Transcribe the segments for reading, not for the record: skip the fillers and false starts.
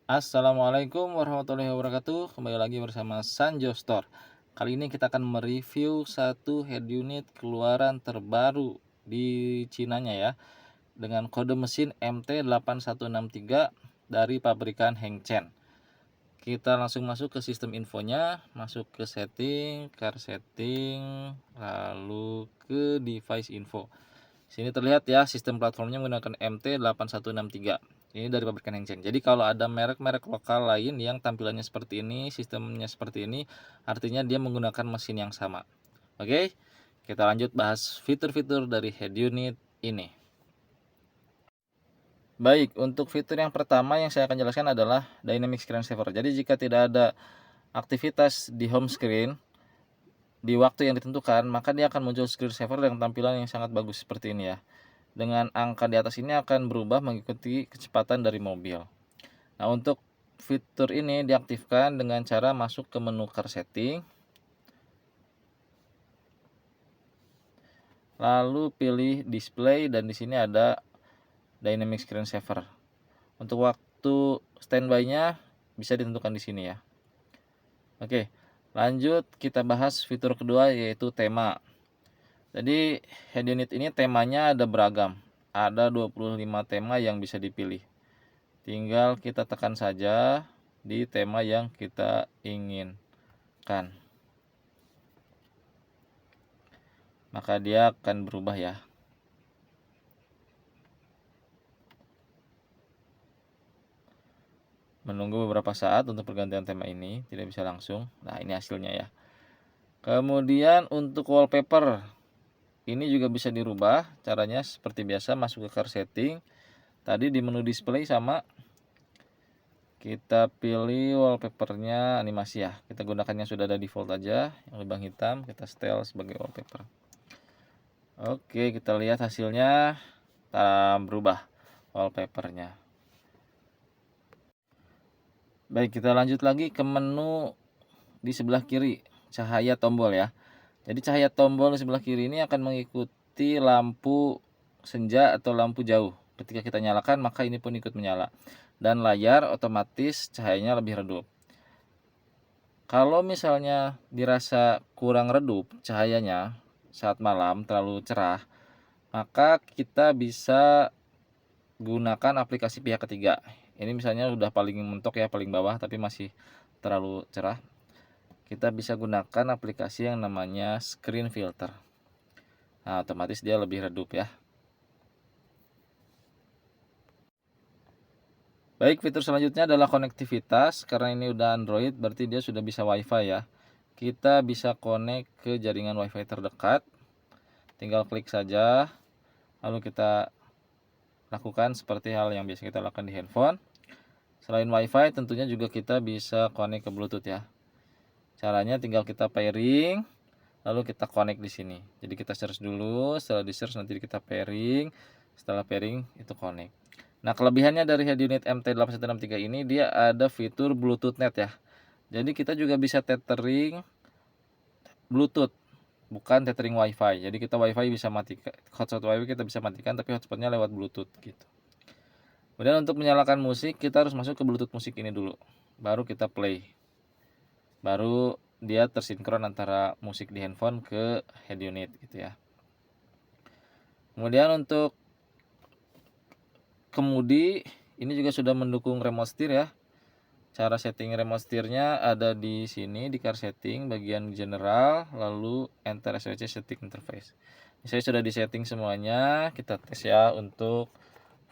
Assalamualaikum warahmatullahi wabarakatuh. Kembali lagi bersama Sanjo Store. Kali ini kita akan mereview satu head unit keluaran terbaru di Cinanya ya, dengan kode mesin MT8163 dari pabrikan Hengchen. Kita langsung masuk ke sistem infonya, masuk ke setting, car setting, lalu ke device info. Sini terlihat ya, sistem platformnya menggunakan MT8163. Ini dari pabrikan Hengchen. Jadi kalau ada merek-merek lokal lain yang tampilannya seperti ini, sistemnya seperti ini, artinya dia menggunakan mesin yang sama. Oke, kita lanjut bahas fitur-fitur dari head unit ini. Baik, untuk fitur yang pertama yang saya akan jelaskan adalah Dynamic Screen Saver. Jadi jika tidak ada aktivitas di home screen di waktu yang ditentukan, maka dia akan muncul screen saver dengan tampilan yang sangat bagus seperti ini ya. Dengan angka di atas ini akan berubah mengikuti kecepatan dari mobil. Nah, untuk fitur ini diaktifkan dengan cara masuk ke menu car setting, lalu pilih display, dan di sini ada dynamic screen saver. Untuk waktu standby-nya bisa ditentukan di sini ya. Oke, lanjut kita bahas fitur kedua, yaitu tema. Jadi head unit ini temanya ada beragam. Ada 25 tema yang bisa dipilih. Tinggal kita tekan saja di tema yang kita inginkan. Maka dia akan berubah ya. Menunggu beberapa saat untuk pergantian tema ini, tidak bisa langsung. Nah, ini hasilnya ya. Kemudian untuk wallpaper, ini juga bisa dirubah. Caranya seperti biasa, masuk ke car setting. Tadi di menu display sama, kita pilih wallpapernya animasi ya. Kita gunakan yang sudah ada default aja, yang lubang hitam, kita setel sebagai wallpaper. Oke, kita lihat hasilnya berubah wallpapernya. Baik, kita lanjut lagi ke menu di sebelah kiri, cahaya tombol ya. Jadi cahaya tombol di sebelah kiri ini akan mengikuti lampu senja atau lampu jauh. Ketika kita nyalakan, maka ini pun ikut menyala. Dan layar otomatis cahayanya lebih redup. Kalau misalnya dirasa kurang redup cahayanya saat malam, terlalu cerah, maka kita bisa gunakan aplikasi pihak ketiga. Ini misalnya udah paling mentok ya, paling bawah, tapi masih terlalu cerah. Kita bisa gunakan aplikasi yang namanya screen filter. Nah, otomatis dia lebih redup ya. Baik, fitur selanjutnya adalah konektivitas. Karena ini udah Android, berarti dia sudah bisa WiFi ya. Kita bisa connect ke jaringan WiFi terdekat. Tinggal klik saja, lalu kita lakukan seperti hal yang biasa kita lakukan di handphone. Selain WiFi, tentunya juga kita bisa connect ke Bluetooth ya. Caranya tinggal kita pairing, lalu kita connect di sini. Jadi kita search dulu, setelah di search nanti kita pairing, setelah pairing itu connect. Nah, kelebihannya dari head unit MT8163 ini, dia ada fitur Bluetooth Net ya. Jadi kita juga bisa tethering Bluetooth, bukan tethering WiFi. Jadi kita WiFi bisa matikan, hotspot WiFi kita bisa matikan, tapi hotspotnya lewat Bluetooth gitu. Kemudian untuk menyalakan musik, kita harus masuk ke Bluetooth musik ini dulu, baru kita play. Baru dia tersinkron antara musik di handphone ke head unit gitu ya. Kemudian untuk kemudi, ini juga sudah mendukung remote steer ya. Cara setting remote steernya ada di sini di car setting bagian general, lalu enter switch setting interface. Ini saya sudah di setting semuanya. Kita tes ya untuk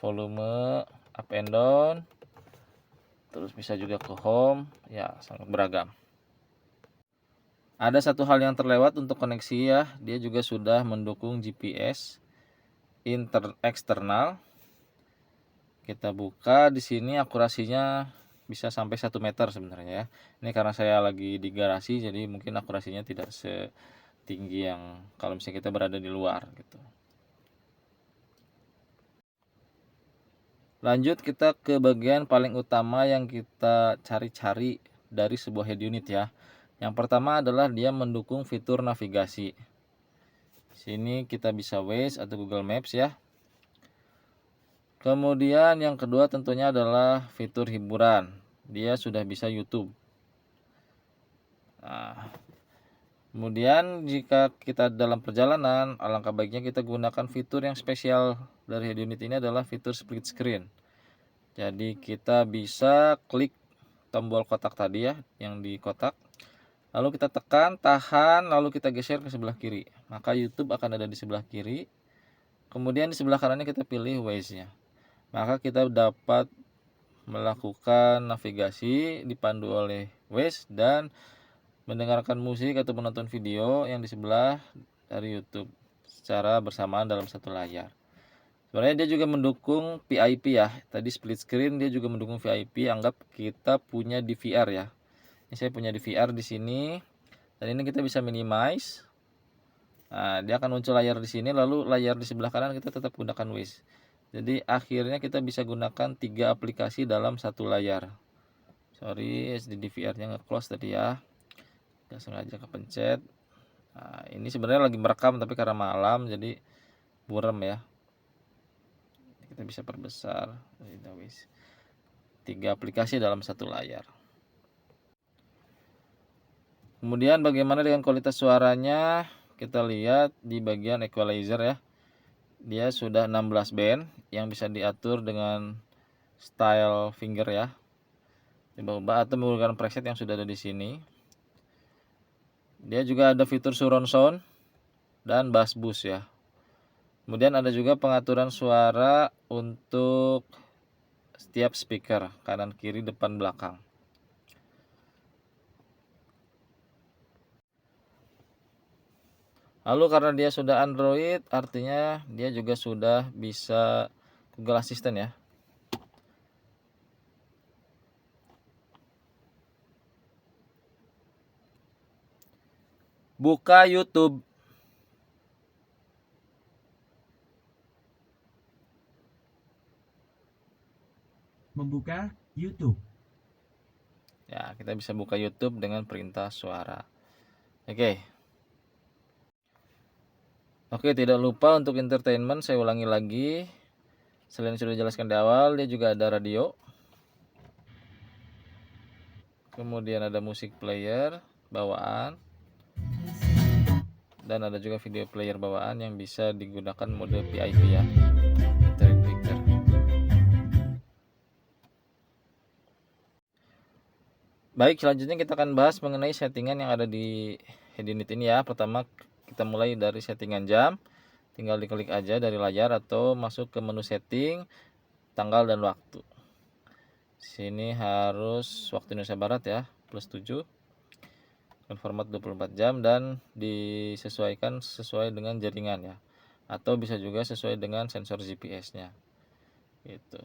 volume up and down, terus bisa juga ke home ya, sangat beragam. Ada satu hal yang terlewat untuk koneksi ya, dia juga sudah mendukung GPS eksternal. Kita buka di sini, akurasinya bisa sampai 1 meter sebenarnya ya. Ini karena saya lagi di garasi, jadi mungkin akurasinya tidak setinggi yang kalau misalnya kita berada di luar gitu. Lanjut kita ke bagian paling utama yang kita cari-cari dari sebuah head unit ya. Yang pertama adalah dia mendukung fitur navigasi. Sini kita bisa Waze atau Google Maps ya. Kemudian yang kedua tentunya adalah fitur hiburan. dia sudah bisa YouTube. Nah, kemudian jika kita dalam perjalanan, alangkah baiknya kita gunakan fitur yang spesial dari head unit ini adalah fitur split screen. Jadi kita bisa klik tombol kotak tadi ya, yang di kotak, lalu kita tekan, tahan, lalu kita geser ke sebelah kiri, maka YouTube akan ada di sebelah kiri. Kemudian di sebelah kanannya kita pilih Waze-nya, maka kita dapat melakukan navigasi dipandu oleh Waze dan mendengarkan musik atau menonton video yang di sebelah dari YouTube secara bersamaan dalam satu layar. Sebenarnya dia juga mendukung VIP ya. Tadi split screen, dia juga mendukung VIP. Anggap kita punya DVR ya. Ini saya punya DVR di sini. Dan ini kita bisa minimize. Nah, dia akan muncul layar di sini, lalu layar di sebelah kanan kita tetap gunakan Waze. Jadi akhirnya kita bisa gunakan 3 aplikasi dalam satu layar. Sorry, SD DVR-nya nge-close tadi ya. Gak sengaja kepencet. Nah, ini sebenarnya lagi merekam tapi karena malam jadi buram ya. Kita bisa perbesar. 3 aplikasi dalam satu layar. Kemudian bagaimana dengan kualitas suaranya? Kita lihat di bagian equalizer ya. Dia sudah 16 band yang bisa diatur dengan style finger ya. Diubah atau menggunakan preset yang sudah ada di sini. Dia juga ada fitur surround sound dan bass boost ya. Kemudian ada juga pengaturan suara untuk setiap speaker, kanan, kiri, depan, belakang. Lalu karena dia sudah Android, artinya dia juga sudah bisa Google Assistant ya. Buka YouTube. Membuka YouTube. Ya, kita bisa buka YouTube dengan perintah suara. Oke. Oke, tidak lupa untuk entertainment, saya ulangi lagi. Selain sudah dijelaskan di awal, dia juga ada radio. Kemudian ada musik player bawaan. Dan ada juga video player bawaan yang bisa digunakan mode VIP ya. Picture. Baik, selanjutnya kita akan bahas mengenai settingan yang ada di head unit ini ya. Pertama kita mulai dari settingan jam. Tinggal diklik aja dari layar atau masuk ke menu setting, tanggal dan waktu. Sini harus waktu Indonesia Barat ya, +7. Format 24 jam dan disesuaikan sesuai dengan jaringan ya, atau bisa juga sesuai dengan sensor GPS-nya gitu.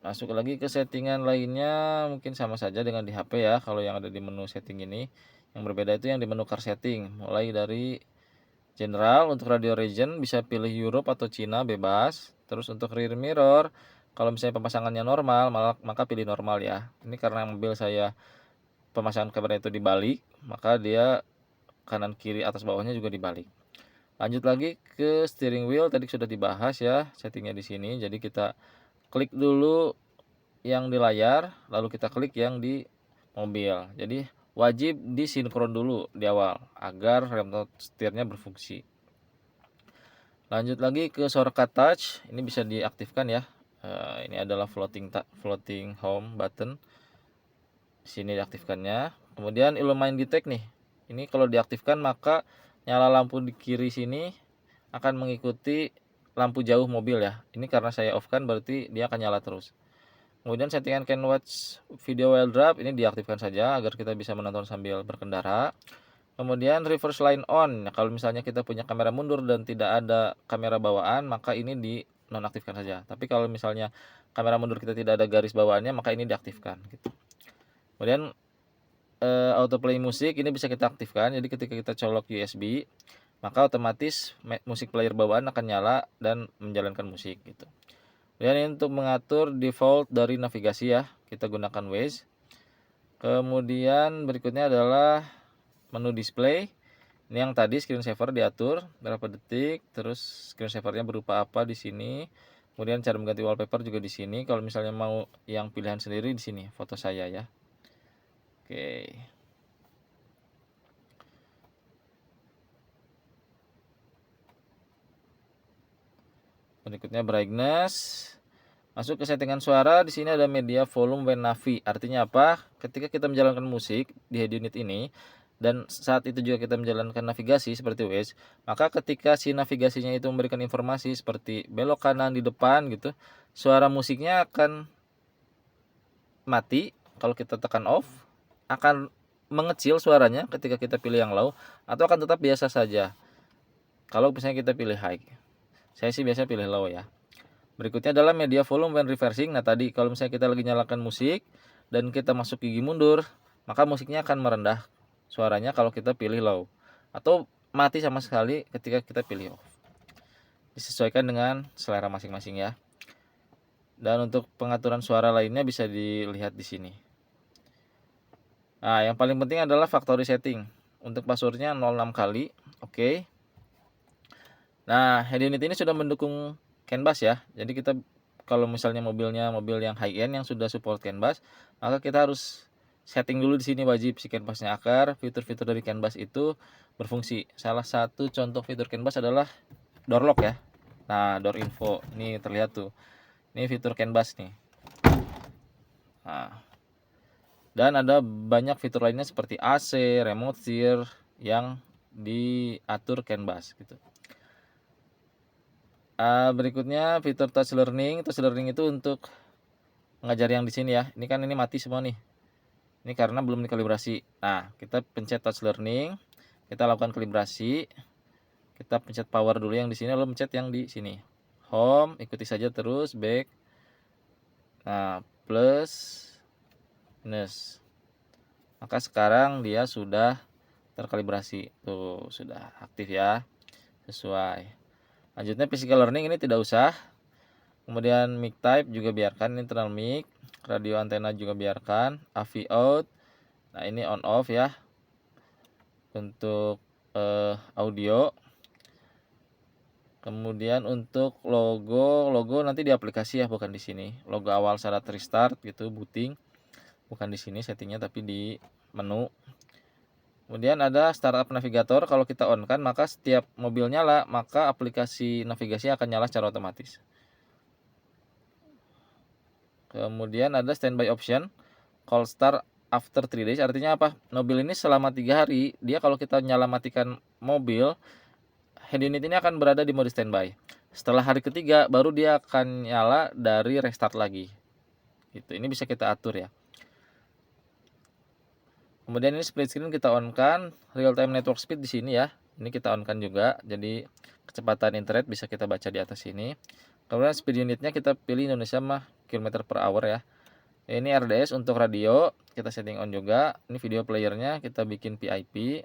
Masuk lagi ke settingan lainnya, mungkin sama saja dengan di HP ya. Kalau yang ada di menu setting ini, yang berbeda itu yang di menu car setting. Mulai dari general, untuk radio region bisa pilih Europe atau Cina bebas. Terus untuk rear mirror, kalau misalnya pemasangannya normal, maka pilih normal ya. Ini karena mobil saya pemasangan kamera itu dibalik, maka dia kanan kiri atas bawahnya juga dibalik. Lanjut lagi ke steering wheel, tadi sudah dibahas ya settingnya di sini. Jadi kita klik dulu yang di layar, lalu kita klik yang di mobil. Jadi wajib disinkron dulu di awal agar remote setirnya berfungsi. Lanjut lagi ke shortcut touch, ini bisa diaktifkan ya. Ini adalah floating home button. Sini diaktifkannya. Kemudian Illumine Detect nih. Ini kalau diaktifkan maka nyala lampu di kiri sini akan mengikuti lampu jauh mobil ya. Ini karena saya off kan berarti dia akan nyala terus. Kemudian settingan can watch video while drive ini diaktifkan saja agar kita bisa menonton sambil berkendara. Kemudian reverse line on. Nah, kalau misalnya kita punya kamera mundur dan tidak ada kamera bawaan, maka ini di nonaktifkan saja. Tapi kalau misalnya kamera mundur kita tidak ada garis bawaannya, maka ini diaktifkan gitu. Kemudian autoplay musik ini bisa kita aktifkan. Jadi ketika kita colok USB, maka otomatis musik player bawaan akan nyala dan menjalankan musik gitu. Kemudian untuk mengatur default dari navigasi ya, kita gunakan Waze. Kemudian berikutnya adalah menu display. Ini yang tadi screen saver diatur berapa detik, terus screen savernya berupa apa di sini. Kemudian cara mengganti wallpaper juga di sini. Kalau misalnya mau yang pilihan sendiri di sini foto saya ya. Oke. Berikutnya brightness. Masuk ke settingan suara, di sini ada media volume when navi. Artinya apa? Ketika kita menjalankan musik di head unit ini dan saat itu juga kita menjalankan navigasi seperti Waze, maka ketika si navigasinya itu memberikan informasi seperti belok kanan di depan gitu, suara musiknya akan mati. Kalau kita tekan off, akan mengecil suaranya ketika kita pilih yang low, atau akan tetap biasa saja kalau misalnya kita pilih high. Saya sih biasa pilih low ya. Berikutnya adalah media volume when reversing. Nah tadi kalau misalnya kita lagi nyalakan musik dan kita masuk gigi mundur, maka musiknya akan merendah suaranya kalau kita pilih low, atau mati sama sekali ketika kita pilih off. Disesuaikan dengan selera masing-masing ya. Dan untuk pengaturan suara lainnya bisa dilihat di sini. Nah yang paling penting adalah factory setting. Untuk passwordnya 06 kali. Oke. Nah head unit ini sudah mendukung CAN bus ya. Jadi kita kalau misalnya mobilnya mobil yang high end yang sudah support CAN bus, maka kita harus setting dulu di sini wajib si CAN busnya akar. Fitur-fitur dari CAN bus itu berfungsi. Salah satu contoh fitur CAN bus adalah door lock ya. Nah, door info ini terlihat tuh. Ini fitur CAN bus nih. Nah, dan ada banyak fitur lainnya seperti AC, remote steer yang diatur CAN bus gitu. Berikutnya fitur touch learning. Touch learning itu untuk mengajar yang di sini ya. Ini kan ini mati semua nih. Ini karena belum dikalibrasi. Nah, kita pencet touch learning, kita lakukan kalibrasi. Kita pencet power dulu yang di sini, lalu pencet yang di sini. Home, ikuti saja terus, back. Nah, plus, minus. Maka sekarang dia sudah terkalibrasi. Tuh, sudah aktif ya. Sesuai. Lanjutnya physical learning ini tidak usah. Kemudian mic type juga biarkan, internal mic, radio antena juga biarkan, AV out. Nah, ini on off ya. Untuk audio. Kemudian untuk logo nanti di aplikasi ya, bukan di sini. Logo awal syarat restart gitu, booting. Bukan di sini settingnya tapi di menu. Kemudian ada startup navigator, kalau kita on kan maka setiap mobil nyala maka aplikasi navigasi akan nyala secara otomatis. Kemudian ada standby option, call start after 3 days. Artinya apa? Mobil ini selama 3 hari dia kalau kita nyala matikan mobil, head unit ini akan berada di mode standby. Setelah hari ketiga baru dia akan nyala dari restart lagi. Gitu. Ini bisa kita atur ya. Kemudian ini split screen kita on kan, real time network speed di sini ya. Ini kita on kan juga. Jadi kecepatan internet bisa kita baca di atas sini. Kemudian speed unitnya kita pilih Indonesia mah kilometer per hour ya. Ini RDS untuk radio, kita setting on juga. Ini video playernya kita bikin PIP.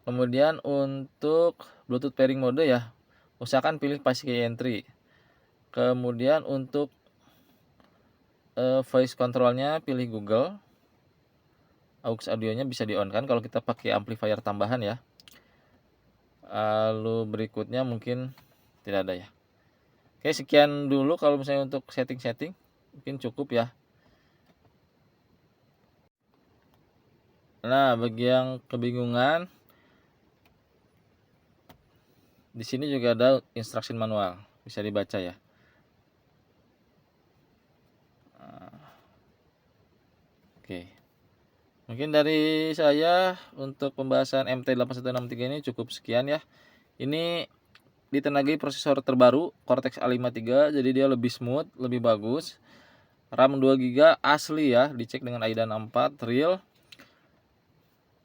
Kemudian untuk Bluetooth pairing mode ya, usahakan pilih passkey entry. Kemudian untuk voice controlnya pilih Google. Aux audionya bisa di on kan kalau kita pakai amplifier tambahan ya. Lalu berikutnya mungkin tidak ada ya. Oke, sekian dulu kalau misalnya untuk setting-setting, mungkin cukup ya. Nah, bagi yang kebingungan, di sini juga ada instruction manual, bisa dibaca ya. Oke. Mungkin dari saya untuk pembahasan MT8163 ini cukup sekian ya. Ini ditenagai prosesor terbaru Cortex A53, jadi dia lebih smooth, lebih bagus. RAM 2GB asli ya, dicek dengan AIDA 64 real.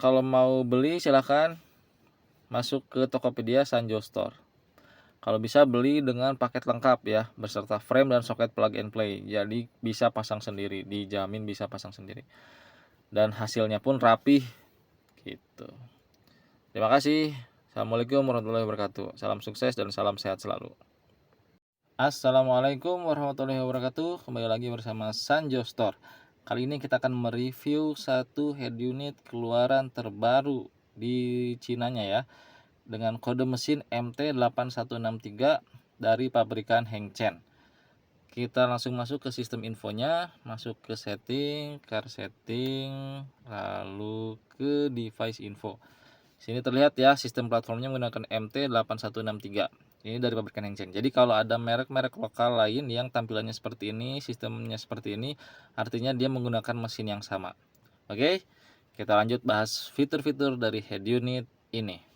Kalau mau beli silahkan masuk ke Tokopedia Sanjo Store. Kalau bisa beli dengan paket lengkap ya, beserta frame dan soket plug and play. Jadi bisa pasang sendiri, dijamin bisa pasang sendiri. Dan hasilnya pun rapih gitu. Terima kasih. Assalamualaikum warahmatullahi wabarakatuh. Salam sukses dan salam sehat selalu. Assalamualaikum warahmatullahi wabarakatuh. Kembali lagi bersama Sanjo Store. Kali ini kita akan mereview satu head unit keluaran terbaru di Cinanya ya, dengan kode mesin MT8163 dari pabrikan Hengchen. Kita langsung masuk ke sistem infonya, masuk ke setting, car setting, lalu ke device info. Sini terlihat ya sistem platformnya menggunakan MT8163. Ini dari pabrikan Hengchen. Jadi kalau ada merek-merek lokal lain yang tampilannya seperti ini, sistemnya seperti ini, artinya dia menggunakan mesin yang sama. Oke, kita lanjut bahas fitur-fitur dari head unit ini.